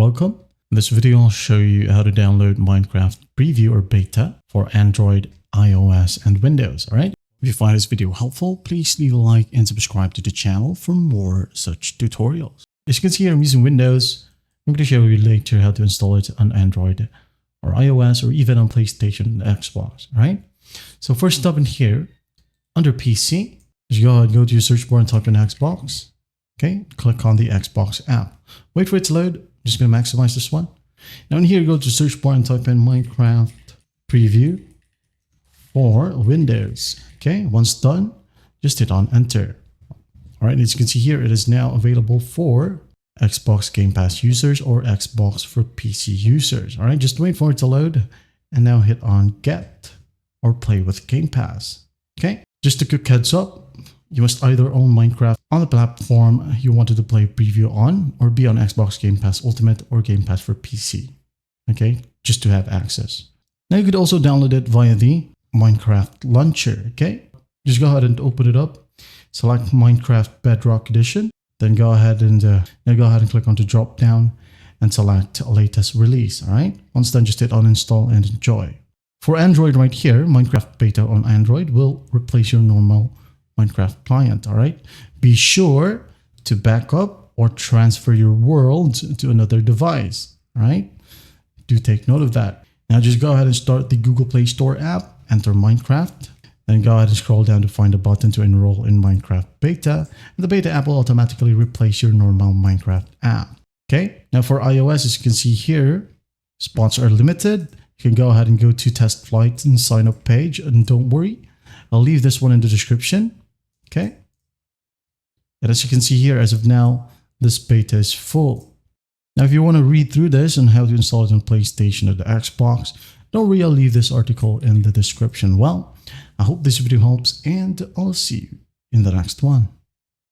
Welcome. In this video, I'll show you how to download Minecraft Preview or Beta for Android, iOS, and Windows. All right. If you find this video helpful, please leave a like and subscribe to the channel for more such tutorials. As you can see here, I'm using Windows. I'm going to show you later how to install it on Android or iOS or even on PlayStation and Xbox. All right. So first up in here, under PC, just go ahead and go to your search bar and type in Xbox. Okay, click on the Xbox app. Wait for it to load. I'm just going to maximize this one. Now in here, go to search bar and type in Minecraft Preview for Windows. Okay, once done, just hit on enter. All right, as you can see here, it is now available for Xbox Game Pass users or Xbox for PC users. All right, just wait for it to load and now hit on get or play with Game Pass. Okay, just a quick heads up. You must either own Minecraft on the platform you wanted to play preview on or be on Xbox Game Pass Ultimate or Game Pass for PC. Okay, just to have access. Now you could also download it via the Minecraft launcher. Okay, just go ahead and open it up. Select Minecraft Bedrock Edition. Then go ahead and click on the drop down and select latest release. All right. Once done, just hit on install and enjoy. For Android right here, Minecraft Beta on Android will replace your normal Minecraft client. All right. Be sure to back up or transfer your world to another device. All right. Do take note of that. Now just go ahead and start the Google Play Store app, enter Minecraft, then go ahead and scroll down to find a button to enroll in Minecraft Beta. And the Beta app will automatically replace your normal Minecraft app. Okay. Now for iOS, as you can see here, spots are limited. You can go ahead and go to test flight and sign up page. And don't worry, I'll leave this one in the description. Okay. And as you can see here, as of now, this beta is full. Now, if you want to read through this and how to install it on PlayStation or the Xbox, don't worry, I'll leave this article in the description. Well, I hope this video helps and I'll see you in the next one.